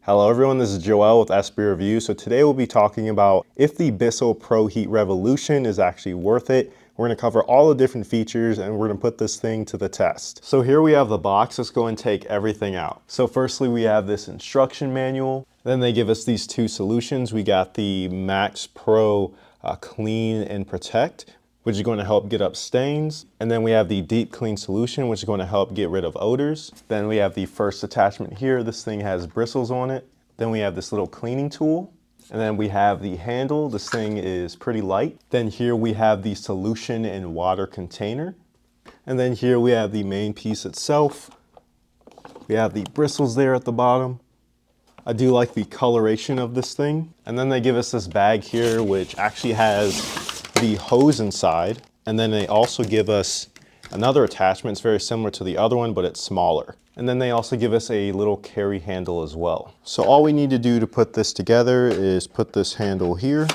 Hello everyone, this is Joel with SB Review. So today we'll be talking about if the BISSELL ProHeat Revolution is actually worth it. We're going to cover all the different features and we're going to put this thing to the test. So here we have the box. Let's go and take everything out. So firstly we have this instruction manual. Then they give us these two solutions. We got the Max Pro Clean and Protect, which is going to help get up stains. And then we have the Deep Clean solution, which is going to help get rid of odors. Then we have the first attachment here. This thing has bristles on it. Then we have this little cleaning tool. And then we have the handle. This thing is pretty light. Then here we have the solution and water container. And then here we have the main piece itself. We have the bristles there at the bottom. I do like the coloration of this thing. And then they give us this bag here, which actually has the hose inside. And then they also give us another attachment. It's very similar to the other one, but it's smaller. And then they also give us a little carry handle as well. So all we need to do to put this together is put this handle here.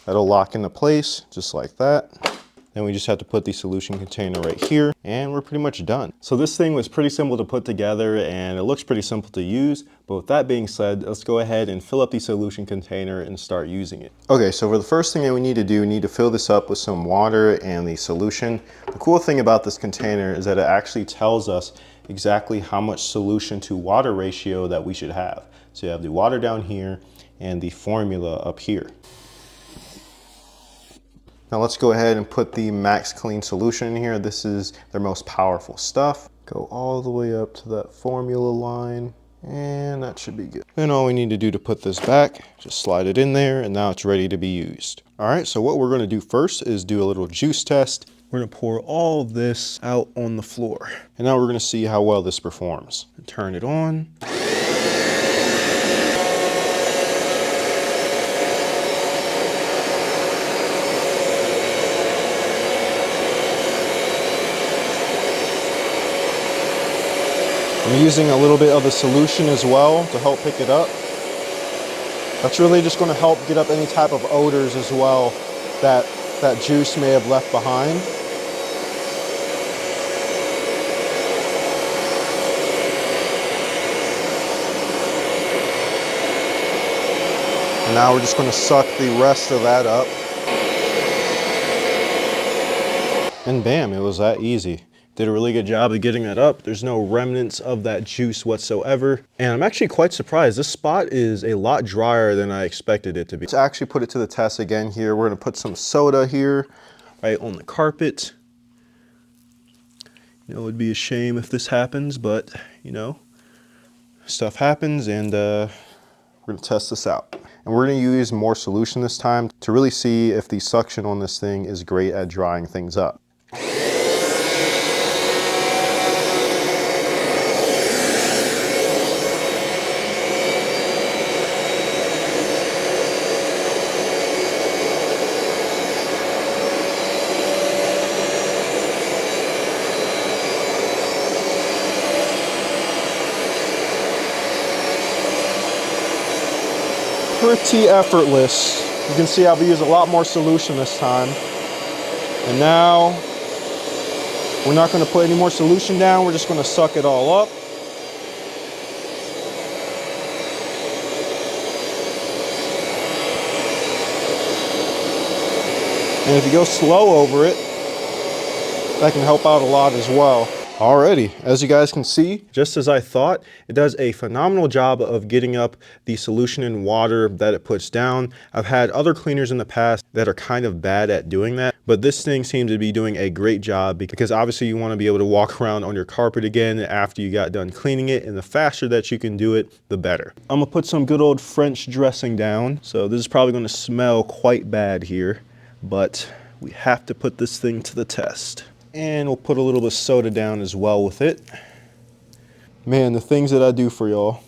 That'll lock into place just like that. Then we just have to put the solution container right here and we're pretty much done. So this thing was pretty simple to put together and it looks pretty simple to use. But with that being said, let's go ahead and fill up the solution container and start using it. Okay, so for the first thing that we need to do, we need to fill this up with some water and the solution. The cool thing about this container is that it actually tells us exactly how much solution to water ratio that we should have. So you have the water down here and the formula up here. Now let's go ahead and put the Max Clean solution in here. This is their most powerful stuff. Go all the way up to that formula line and that should be good. Then all we need to do to put this back, just slide it in there and now it's ready to be used. All right, so what we're gonna do first is do a little juice test. We're gonna pour all of this out on the floor. And now we're gonna see how well this performs. Turn it on. I'm using a little bit of the solution as well to help pick it up. That's really just going to help get up any type of odors as well that juice may have left behind. And now we're just going to suck the rest of that up. And bam, it was that easy. Did a really good job of getting that up. There's no remnants of that juice whatsoever. And I'm actually quite surprised. This spot is a lot drier than I expected it to be. Let's actually put it to the test again here. We're gonna put some soda here, right on the carpet. You know, it would be a shame if this happens, but you know, stuff happens and we're gonna test this out. And we're gonna use more solution this time to really see if the suction on this thing is great at drying things up. Pretty effortless. You can see I've used a lot more solution this time. And now we're not going to put any more solution down. We're just going to suck it all up. And if you go slow over it, that can help out a lot as well. Alrighty, as you guys can see, just as I thought, it does a phenomenal job of getting up the solution in water that it puts down. I've had other cleaners in the past that are kind of bad at doing that, but this thing seems to be doing a great job because obviously you want to be able to walk around on your carpet again after you got done cleaning it, and the faster that you can do it, the better. I'm gonna put some good old French dressing down. So this is probably gonna smell quite bad here, but we have to put this thing to the test. And we'll put a little bit of soda down as well with it. Man, the things that I do for y'all.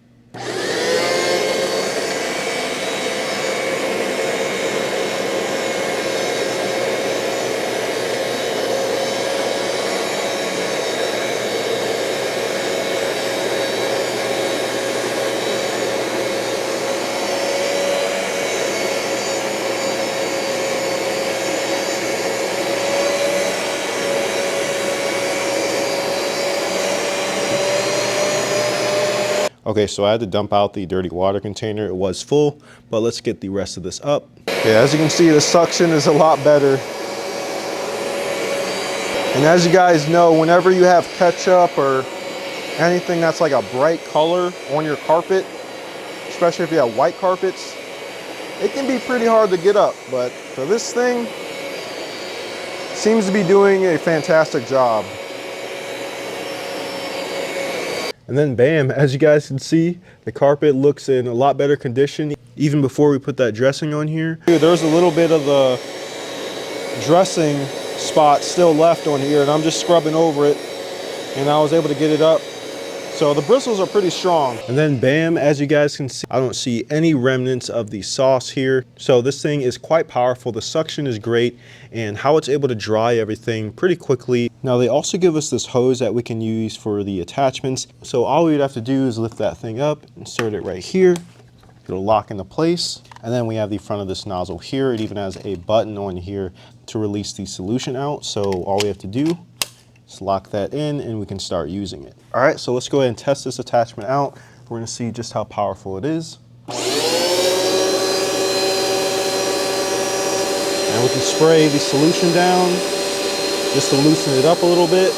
Okay, so I had to dump out the dirty water container. It was full, but let's get the rest of this up. Okay, as you can see, the suction is a lot better. And as you guys know, whenever you have ketchup or anything that's like a bright color on your carpet, especially if you have white carpets, it can be pretty hard to get up. But for this thing, it seems to be doing a fantastic job. And then bam, as you guys can see, the carpet looks in a lot better condition even before we put that dressing on here. There's a little bit of the dressing spot still left on here, and I'm just scrubbing over it, and I was able to get it up. So the bristles are pretty strong. And then bam, as you guys can see, I don't see any remnants of the sauce here. So this thing is quite powerful. The suction is great, and how it's able to dry everything pretty quickly. Now they also give us this hose that we can use for the attachments. So all we'd have to do is lift that thing up, insert it right here. It'll lock into place. And then we have the front of this nozzle here. It even has a button on here to release the solution out. So all we have to do is lock that in and we can start using it. All right, so let's go ahead and test this attachment out. We're gonna see just how powerful it is. And we can spray the solution down just to loosen it up a little bit.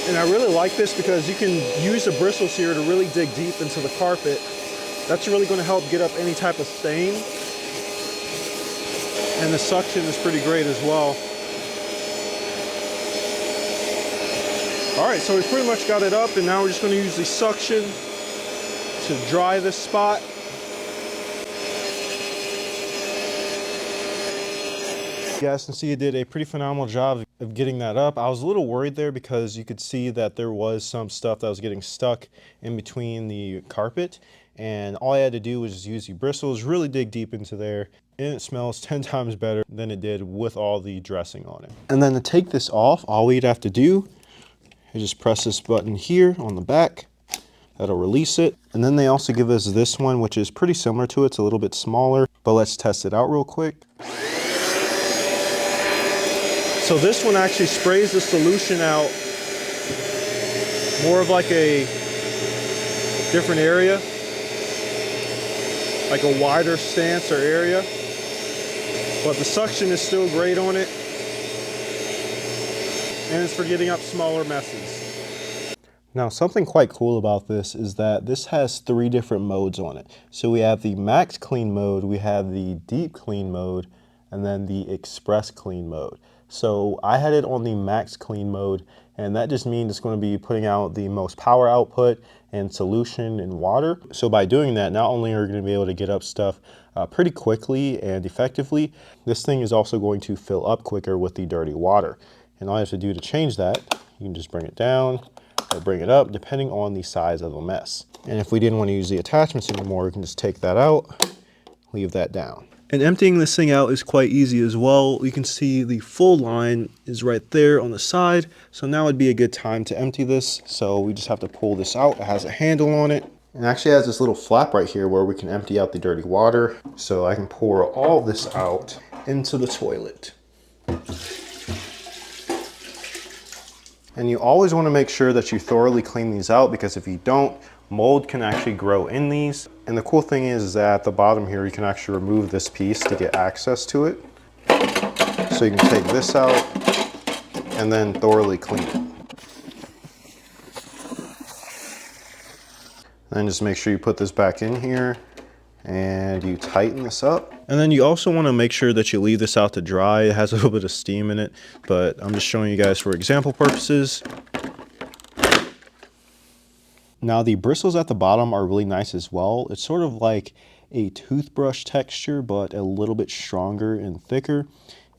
And I really like this because you can use the bristles here to really dig deep into the carpet. That's really going to help get up any type of stain. And the suction is pretty great as well. All right, so we pretty much got it up, and now we're just going to use the suction to dry this spot. You guys can see it did a pretty phenomenal job of getting that up. I was a little worried there because you could see that there was some stuff that was getting stuck in between the carpet, and all I had to do was just use the bristles, really dig deep into there, and it smells 10 times better than it did with all the dressing on it. And then to take this off, all we'd have to do is just press this button here on the back. That'll release it. And then they also give us this one, which is pretty similar to it. It's a little bit smaller, but let's test it out real quick. So this one actually sprays the solution out more of like a different area, like a wider stance or area, but the suction is still great on it, and it's for getting up smaller messes. Now something quite cool about this is that this has 3 different modes on it. So we have the max clean mode, we have the deep clean mode, and then the express clean mode. So I had it on the max clean mode, and that just means it's going to be putting out the most power output and solution and water. So by doing that, not only are you going to be able to get up stuff pretty quickly and effectively, this thing is also going to fill up quicker with the dirty water. And all you have to do to change that, you can just bring it down or bring it up depending on the size of the mess. And if we didn't want to use the attachments anymore, we can just take that out, leave that down. And emptying this thing out is quite easy as well. You can see the full line is right there on the side. So now would be a good time to empty this. So we just have to pull this out. It has a handle on it. And it actually has this little flap right here where we can empty out the dirty water. So I can pour all this out into the toilet. And you always want to make sure that you thoroughly clean these out, because if you don't, mold can actually grow in these. And the cool thing is that at the bottom here, you can actually remove this piece to get access to it. So you can take this out and then thoroughly clean it. Then just make sure you put this back in here and you tighten this up. And then you also want to make sure that you leave this out to dry. It has a little bit of steam in it, but I'm just showing you guys for example purposes. Now the bristles at the bottom are really nice as well. It's sort of like a toothbrush texture, but a little bit stronger and thicker.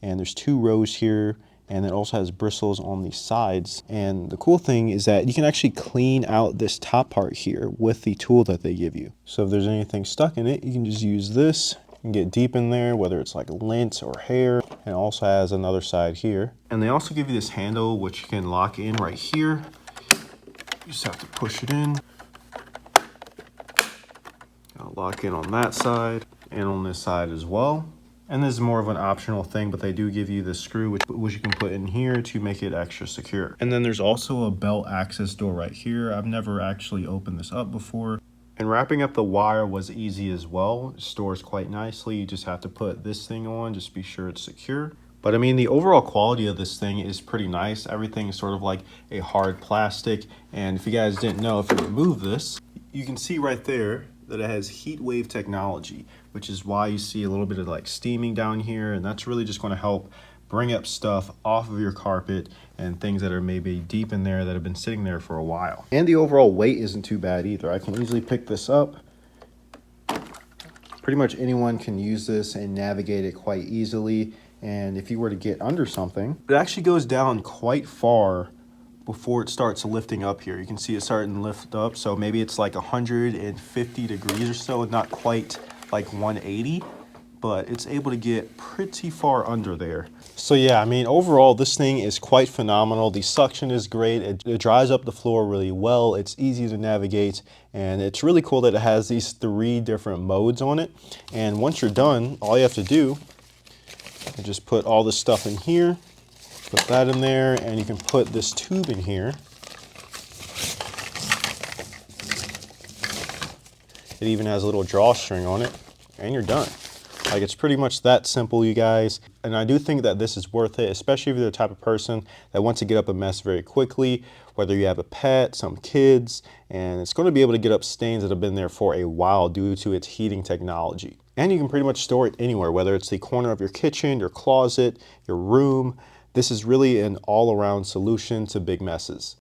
And there's 2 rows here, and it also has bristles on the sides. And the cool thing is that you can actually clean out this top part here with the tool that they give you. So if there's anything stuck in it, you can just use this and get deep in there, whether it's like lint or hair. And it also has another side here. And they also give you this handle, which you can lock in right here. You just have to push it in. I'll lock in on that side and on this side as well. And this is more of an optional thing, but they do give you the screw, which you can put in here to make it extra secure. And then there's also a belt access door right here. I've never actually opened this up before. And wrapping up the wire was easy as well. It stores quite nicely. You just have to put this thing on, just be sure it's secure. But I mean, the overall quality of this thing is pretty nice. Everything is sort of like a hard plastic. And if you guys didn't know, if you remove this, you can see right there that it has heat wave technology, which is why you see a little bit of like steaming down here. And that's really just going to help bring up stuff off of your carpet and things that are maybe deep in there that have been sitting there for a while. And the overall weight isn't too bad either. I can easily pick this up. Pretty much anyone can use this and navigate it quite easily. And if you were to get under something, it actually goes down quite far before it starts lifting up here. You can see it starting to lift up. So maybe it's like 150 degrees or so, not quite like 180, but it's able to get pretty far under there. So yeah, I mean, overall, this thing is quite phenomenal. The suction is great. It dries up the floor really well. It's easy to navigate. And it's really cool that it has these 3 different modes on it. And once you're done, all you have to do is just put all this stuff in here. Put that in there, and you can put this tube in here. It even has a little drawstring on it, and you're done. Like, it's pretty much that simple, you guys. And I do think that this is worth it, especially if you're the type of person that wants to get up a mess very quickly, whether you have a pet, some kids, and it's going to be able to get up stains that have been there for a while due to its heating technology. And you can pretty much store it anywhere, whether it's the corner of your kitchen, your closet, your room. This is really an all-around solution to big messes.